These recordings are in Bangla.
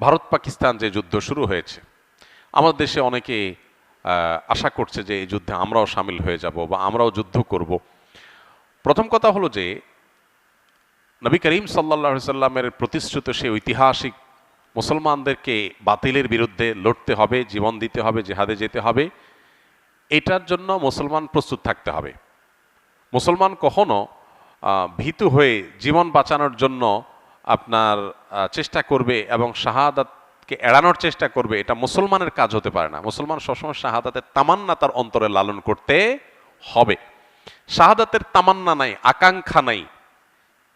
ভারত পাকিস্তান যে যুদ্ধ শুরু হয়েছে, আমাদের দেশে অনেকে আশা করছে যে এই যুদ্ধে আমরাও সামিল হয়ে যাব বা আমরাও যুদ্ধ করব। প্রথম কথা হলো যে নবী করিম সাল্লাল্লাহু আলাইহি সাল্লামের প্রতিশ্রুত সেই ঐতিহাসিক মুসলমানদেরকে বাতিলের বিরুদ্ধে লড়তে হবে, জীবন দিতে হবে, জিহাদে যেতে হবে, এটার জন্য মুসলমান প্রস্তুত থাকতে হবে। মুসলমান কখনো ভীতু হয়ে জীবন বাঁচানোর জন্য আপনার চেষ্টা করবে এবং শাহাদাতকে এড়ানোর চেষ্টা করবে, এটা মুসলমানের কাজ হতে পারে না। মুসলমান সবসময় শাহাদাতের তামান্না তার অন্তরে লালন করতে হবে। শাহাদাতের তামান্না নাই, আকাঙ্ক্ষা নাই,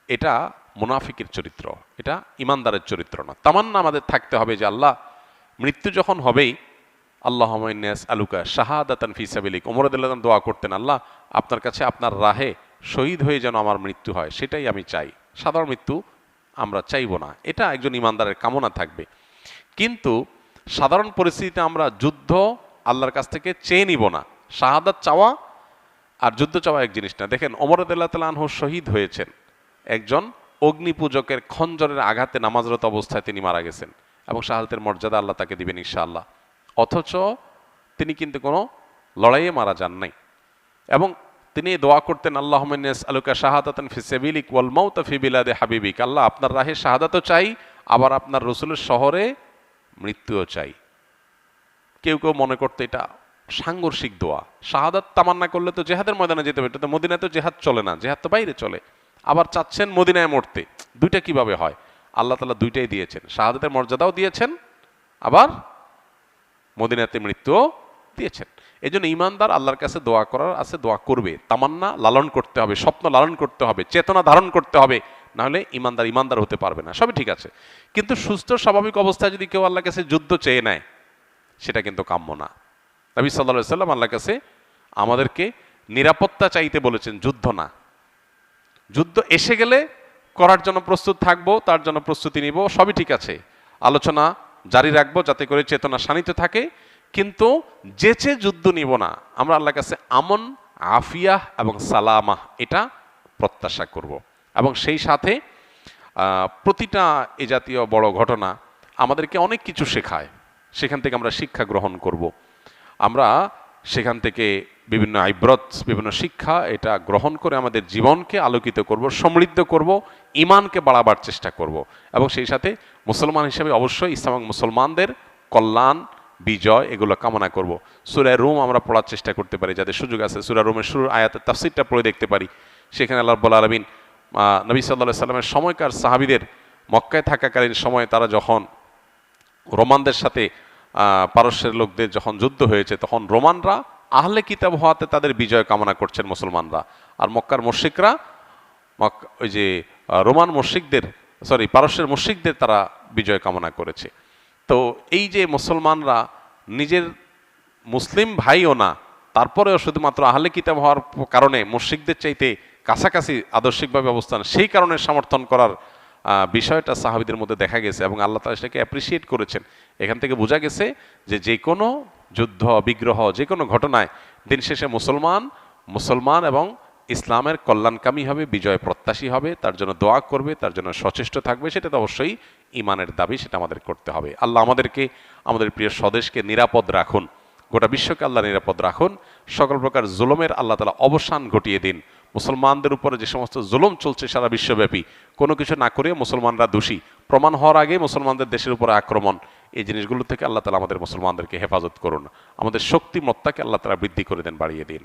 এটা মুনাফিকের চরিত্র, এটা ইমানদারের চরিত্র না। তামান্না আমাদের থাকতে হবে যে আল্লাহ মৃত্যু যখন হবেই, আল্লাহুম্মা ইন্নী আসআলুকা শাহাদাতান ফি সাবিলিক, ওমর রাদিয়াল্লাহু আনহু দোয়া করতেন, আল্লাহ আপনার কাছে আপনার রাহে শহীদ হয়ে যেন আমার মৃত্যু হয়, সেটাই আমি চাই। সাধারণ মৃত্যু আমরা চাইব না, এটা একজন ইমানদারের কামনা থাকবে। কিন্তু সাধারণ পরিস্থিতিতে আমরা যুদ্ধ আল্লাহর কাছ থেকে চেয়ে নিব না। শাহাদাত চাওয়া আর যুদ্ধ চাওয়া এক জিনিস না। দেখেন ওমর রাদিয়াল্লাহু তাআলা আনহু শহীদ হয়েছেন, একজন অগ্নিপূজকের খঞ্জরের আঘাতে নামাজরত অবস্থায় তিনি মারা গেছেন এবং শাহাদাতের মর্যাদা আল্লাহ তাকে দিবেন ইনশাআল্লাহ। অথচ তিনি কিন্তু কোনো লড়াইয়ে মারা যান নাই এবং তিনি দোয়া করতেন, আল্লাহুম্মা ইন্নী আসআলুকা শাহাদাতান ফি সাবিলিক ওয়াল মাউতা ফি বিলাদি হাবিবিক, আল্লাহ আপনার রাহে শাহাদাতও চাই, আবার আপনার রসুলের শহরে মৃত্যুও চাই। কেউ কেউ মনে করতে এটা সাংঘর্ষিক দোয়া। শাহাদাত তামান্না করলে তো জেহাদের ময়দানে যেতে হবে, এটা তো মদিনায় তো জেহাদ চলে না, জেহাদ তো বাইরে চলে। আবার চাচ্ছেন মদিনায় মরতে, দুইটা কিভাবে হয়? আল্লাহ তাআলা দুইটাই দিয়েছেন, শাহাদাতের মর্যাদাও দিয়েছেন, আবার মদিনাতে মৃত্যুও দিয়েছেন। এই জন্য ইমানদার আল্লাহর কাছে দোয়া করার আছে, দোয়া করবে, তামান্না লালন করতে হবে, স্বপ্ন লালন করতে হবে, চেতনা ধারণ করতে হবে, নাহলে ইমানদার হতে পারবে না। সবই ঠিক আছে, কিন্তু সুস্থ স্বাভাবিক অবস্থায় যদি কেউ আল্লাহর কাছে যুদ্ধ চেয়ে নেয়, সেটা কিন্তু কাম্য না। নবী সাল্লাল্লাহু আলাইহি সাল্লাম আল্লাহর কাছে আমাদেরকে নিরাপত্তা চাইতে বলেছেন, যুদ্ধ না। যুদ্ধ এসে গেলে করার জন্য প্রস্তুত থাকবো, তার জন্য প্রস্তুতি নিব, সবই ঠিক আছে, আলোচনা জারি রাখবো যাতে করে চেতনা শানিত থাকে, কিন্তু যেচে যুদ্ধ নিব না। আমরা আল্লাহর কাছে আমন, আফিয়াহ এবং সালামাহ এটা প্রত্যাশা করব। এবং সেই সাথে প্রতিটা এ জাতীয় বড় ঘটনা আমাদেরকে অনেক কিছু শেখায়, সেখান থেকে আমরা শিক্ষা গ্রহণ করব। আমরা সেখান থেকে বিভিন্ন আইব্রত, বিভিন্ন শিক্ষা এটা গ্রহণ করে আমাদের জীবনকে আলোকিত করব, সমৃদ্ধ করব, ইমানকে বাড়াবার চেষ্টা করব। এবং সেই সাথে মুসলমান হিসেবে অবশ্যই ইসলাম এবং মুসলমানদের কল্যাণ, বিজয় এগুলো কামনা করব। সূরা রুম আমরা পড়ার চেষ্টা করতে পারি, যাদের সুযোগ আছে সূরা রুমের শুরুর আয়াতের তাফসীরটা পড়ে দেখতে পারি। সেখানে আল্লাহ রাব্বুল আলামিন নবী সাল্লাল্লাহু আলাইহি সাল্লামের সময়কার সাহাবীদের মক্কায় থাকাকালীন সময়ে তারা যখন রোমানদের সাথে পারস্যের লোকদের যখন যুদ্ধ হয়েছে, তখন রোমানরা আহলে কিতাব হওয়াতে তাদের বিজয় কামনা করছেন মুসলমানরা, আর মক্কার মুশরিকরা ওই যে রোমান মুশরিকদের, পারস্যের মুশরিকদের তারা বিজয় কামনা করেছে। তো এই যে মুসলমানরা নিজের মুসলিম ভাইও না, তারপরেও শুধুমাত্র আহলে কিতাব হওয়ার কারণে মুশরিকদের চাইতে কাছাকাছি আদর্শিকভাবে অবস্থান, সেই কারণে সমর্থন করার বিষয়টা সাহাবীদের মধ্যে দেখা গেছে এবং আল্লাহ তাআলা সেটাকে অ্যাপ্রিসিয়েট করেছেন। এখান থেকে বোঝা গেছে যে কোনো যুদ্ধ বিগ্রহ, যে কোনো ঘটনায় দিন শেষে মুসলমান এবং ইসলামের কল্যাণকামী হবে, বিজয় প্রত্যাশী হবে, তার জন্য দোয়া করবে, তার জন্য সচেষ্ট থাকবে, সেটা তো অবশ্যই ইমানের দাবি, সেটা আমাদের করতে হবে। আল্লাহ আমাদেরকে, আমাদের প্রিয় স্বদেশকে নিরাপদ রাখুন, গোটা বিশ্বকে আল্লাহ নিরাপদ রাখুন, সকল প্রকার জুলুমের আল্লাহ তাআলা অবসান ঘটিয়ে দিন। মুসলমানদের উপরে যে সমস্ত জুলুম চলছে সারা বিশ্বব্যাপী, কোনো কিছু না করে মুসলমানরা দোষী প্রমাণ হওয়ার আগে মুসলমানদের দেশের উপরে আক্রমণ, এই জিনিসগুলো থেকে আল্লাহ তাআলা আমাদের মুসলমানদেরকে হেফাজত করুন। আমাদের শক্তিমত্তাকে আল্লাহ তাআলা বৃদ্ধি করে দেন, বাড়িয়ে দিন।